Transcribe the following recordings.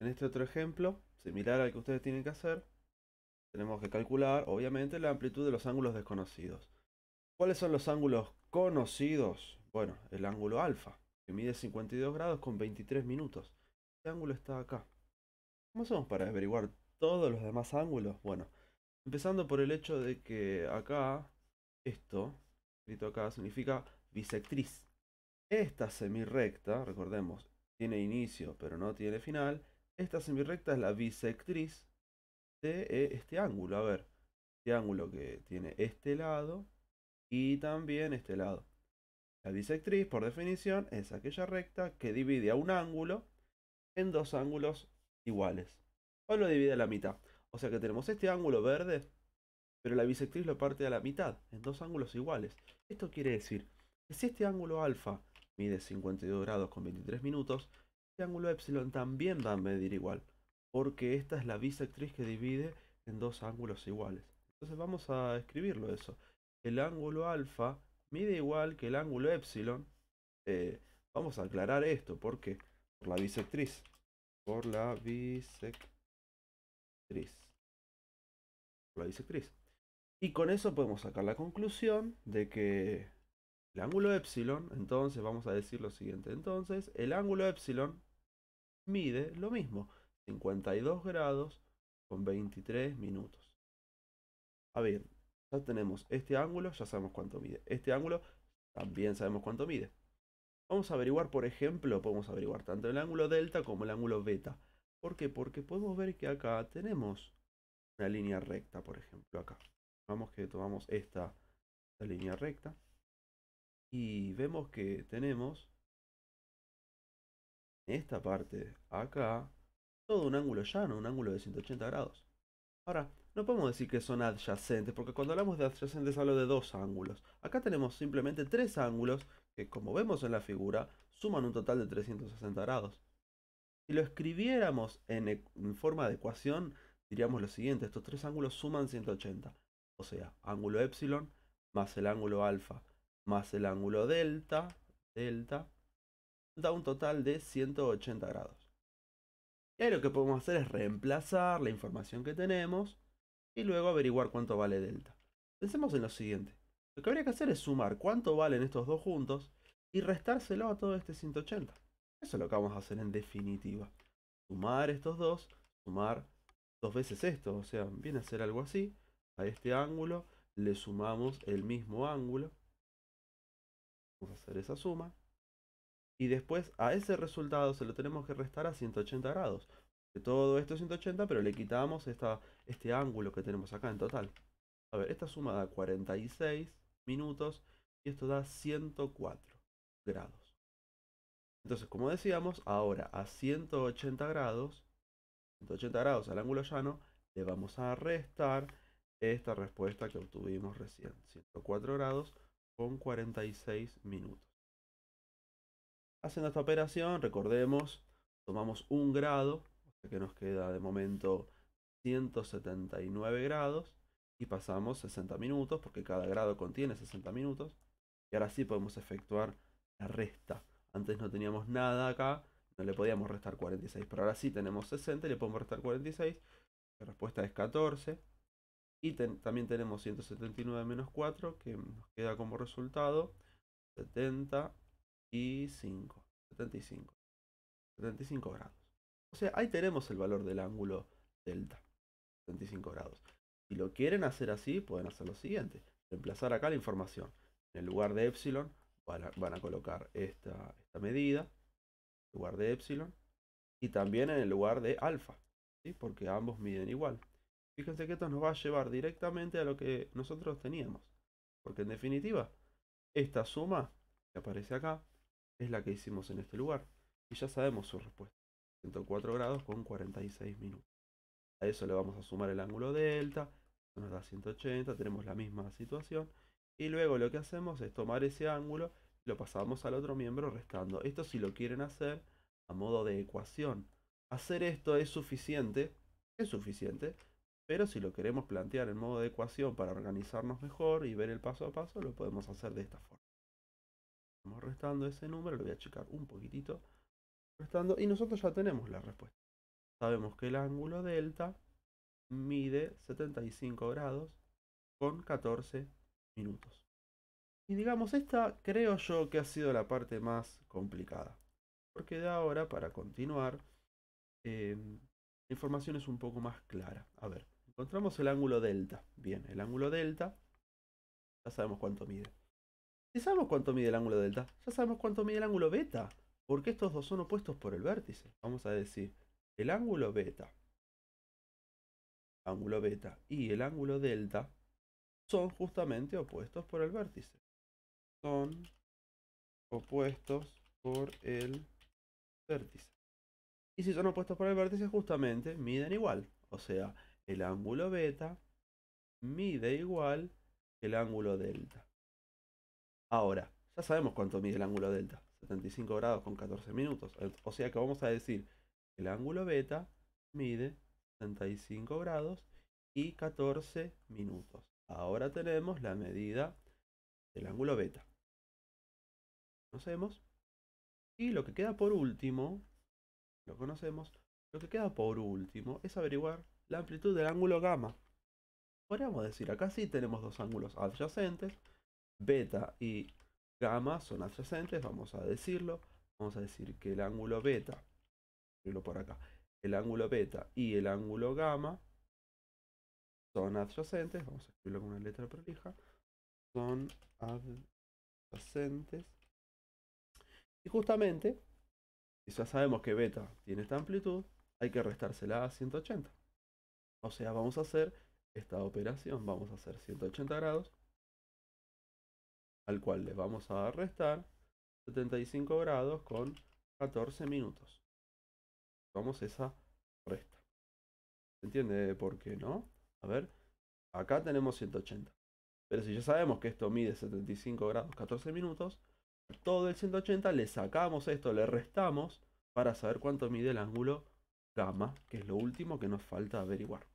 En este otro ejemplo, similar al que ustedes tienen que hacer, tenemos que calcular, obviamente, la amplitud de los ángulos desconocidos. ¿Cuáles son los ángulos conocidos? Bueno, el ángulo alfa, que mide 52 grados con 23 minutos. Este ángulo está acá. ¿Cómo hacemos para averiguar todos los demás ángulos? Bueno, empezando por el hecho de que acá, esto, escrito acá, significa bisectriz. Esta semirrecta, recordemos, tiene inicio pero no tiene final. Esta semirrecta es la bisectriz de este ángulo. A ver, este ángulo que tiene este lado y también este lado. La bisectriz, por definición, es aquella recta que divide a un ángulo en dos ángulos iguales. O lo divide a la mitad. O sea que tenemos este ángulo verde, pero la bisectriz lo parte a la mitad, en dos ángulos iguales. Esto quiere decir que si este ángulo alfa mide 52 grados con 23 minutos, este ángulo epsilon también va a medir igual, porque esta es la bisectriz que divide en dos ángulos iguales. Entonces vamos a escribirlo eso. El ángulo alfa mide igual que el ángulo epsilon. Vamos a aclarar esto, ¿por qué? Por la bisectriz. Por la bisectriz. Por la bisectriz. Y con eso podemos sacar la conclusión de que el ángulo epsilon, entonces vamos a decir lo siguiente, entonces el ángulo epsilon mide lo mismo, 52 grados con 23 minutos. A ver, ya tenemos este ángulo, ya sabemos cuánto mide. Este ángulo también sabemos cuánto mide. Vamos a averiguar, por ejemplo, podemos averiguar tanto el ángulo delta como el ángulo beta. ¿Por qué? Porque podemos ver que acá tenemos una línea recta, por ejemplo, acá. Vamos que tomamos esta línea recta. Y vemos que tenemos en esta parte acá todo un ángulo llano, un ángulo de 180 grados. Ahora, no podemos decir que son adyacentes, porque cuando hablamos de adyacentes hablo de dos ángulos. Acá tenemos simplemente tres ángulos que, como vemos en la figura, suman un total de 360 grados. Si lo escribiéramos en forma de ecuación, diríamos lo siguiente, estos tres ángulos suman 180. O sea, ángulo epsilon más el ángulo alfa más el ángulo delta, da un total de 180 grados. Y ahí lo que podemos hacer es reemplazar la información que tenemos y luego averiguar cuánto vale delta. Pensemos en lo siguiente. Lo que habría que hacer es sumar cuánto valen estos dos juntos y restárselo a todo este 180. Eso es lo que vamos a hacer en definitiva. Sumar estos dos, sumar dos veces esto, o sea, viene a ser algo así. A este ángulo le sumamos el mismo ángulo. Vamos a hacer esa suma. Y después a ese resultado se lo tenemos que restar a 180 grados. De todo esto es 180, pero le quitamos este ángulo que tenemos acá en total. A ver, esta suma da 46 minutos y esto da 104 grados. Entonces, como decíamos, ahora a 180 grados al ángulo llano, le vamos a restar esta respuesta que obtuvimos recién. 104 grados con 46 minutos. Haciendo esta operación, recordemos, tomamos un grado, o sea que nos queda de momento 179 grados, y pasamos 60 minutos, porque cada grado contiene 60 minutos, y ahora sí podemos efectuar la resta. Antes no teníamos nada acá, no le podíamos restar 46, pero ahora sí tenemos 60 y le podemos restar 46, la respuesta es 14, y también tenemos 179 menos 4, que nos queda como resultado 75. 75. 75 grados. O sea, ahí tenemos el valor del ángulo delta. 75 grados. Si lo quieren hacer así, pueden hacer lo siguiente. Reemplazar acá la información. En el lugar de epsilon van a colocar esta medida. En lugar de epsilon. Y también en el lugar de alfa. ¿Sí? Porque ambos miden igual. Fíjense que esto nos va a llevar directamente a lo que nosotros teníamos. Porque en definitiva, esta suma que aparece acá es la que hicimos en este lugar. Y ya sabemos su respuesta. 104 grados con 46 minutos. A eso le vamos a sumar el ángulo delta. Eso nos da 180. Tenemos la misma situación. Y luego lo que hacemos es tomar ese ángulo y lo pasamos al otro miembro restando. Esto si lo quieren hacer a modo de ecuación. Hacer esto es suficiente. Es suficiente. Pero si lo queremos plantear en modo de ecuación para organizarnos mejor y ver el paso a paso, lo podemos hacer de esta forma. Estamos restando ese número, lo voy a checar un poquitito. Restando, y nosotros ya tenemos la respuesta. sabemos que el ángulo delta mide 75 grados con 14 minutos. Y digamos, esta creo yo que ha sido la parte más complicada. Porque de ahora, para continuar, la información es un poco más clara. A ver, encontramos el ángulo delta. Bien, el ángulo delta, ya sabemos cuánto mide. Si sabemos cuánto mide el ángulo delta, ya sabemos cuánto mide el ángulo beta. Porque estos dos son opuestos por el vértice. Vamos a decir, el ángulo beta y el ángulo delta son justamente opuestos por el vértice. Son opuestos por el vértice. Y si son opuestos por el vértice, justamente miden igual. O sea, el ángulo beta mide igual que el ángulo delta. Ahora, ya sabemos cuánto mide el ángulo delta. 75 grados con 14 minutos. O sea que vamos a decir que el ángulo beta mide 75 grados y 14 minutos. Ahora tenemos la medida del ángulo beta. Conocemos. Y lo que queda por último, lo conocemos, lo que queda por último es averiguar la amplitud del ángulo gamma. Podríamos decir, acá sí tenemos dos ángulos adyacentes, beta y gamma son adyacentes, vamos a decirlo. Vamos a decir que el ángulo beta, escribirlo por acá, el ángulo beta y el ángulo gamma son adyacentes, vamos a escribirlo con una letra prolija, son adyacentes. Y justamente, si ya sabemos que beta tiene esta amplitud, hay que restársela a 180. O sea, vamos a hacer esta operación, vamos a hacer 180 grados, al cual le vamos a restar 75 grados con 14 minutos. Vamos esa resta. ¿Se entiende por qué, no? A ver, acá tenemos 180. Pero si ya sabemos que esto mide 75 grados 14 minutos, todo el 180 le sacamos esto, le restamos para saber cuánto mide el ángulo gamma, que es lo último que nos falta averiguar.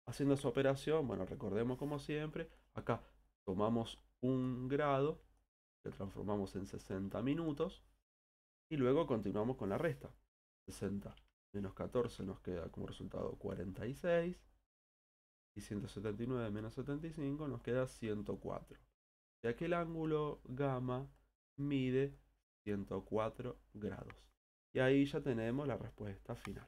Haciendo esa operación, bueno, recordemos como siempre, acá tomamos un grado, lo transformamos en 60 minutos y luego continuamos con la resta. 60 menos 14 nos queda como resultado 46 y 179 menos 75 nos queda 104. Ya que el ángulo gamma mide 104 grados. Y ahí ya tenemos la respuesta final.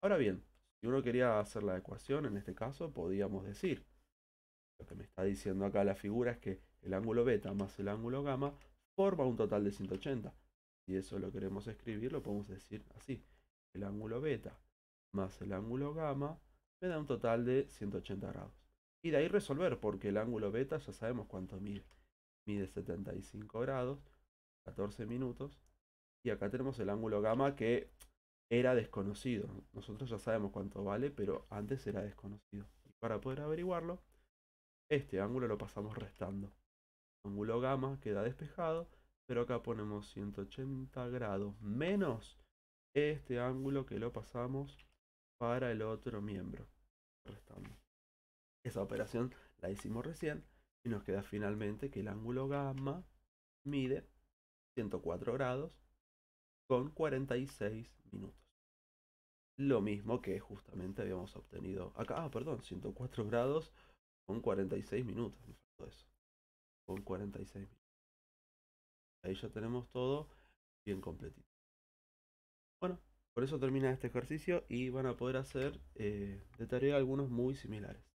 Ahora bien, si uno quería hacer la ecuación, en este caso, podíamos decir, lo que me está diciendo acá la figura es que el ángulo beta más el ángulo gamma forma un total de 180. Si eso lo queremos escribir, lo podemos decir así. El ángulo beta más el ángulo gamma me da un total de 180 grados. Y de ahí resolver, porque el ángulo beta ya sabemos cuánto mide. Mide 75 grados, 14 minutos. Y acá tenemos el ángulo gamma que era desconocido. Nosotros ya sabemos cuánto vale, pero antes era desconocido. Y para poder averiguarlo, este ángulo lo pasamos restando. El ángulo gamma queda despejado, pero acá ponemos 180 grados menos este ángulo que lo pasamos para el otro miembro. Restando. Esa operación la hicimos recién y nos queda finalmente que el ángulo gamma mide 104 grados con 46 minutos. Lo mismo que justamente habíamos obtenido acá. Ah, perdón, 104 grados con 46 minutos. Me faltó eso. Con 46 minutos. Ahí ya tenemos todo bien completito. Bueno, por eso termina este ejercicio y van a poder hacer de tarea algunos muy similares.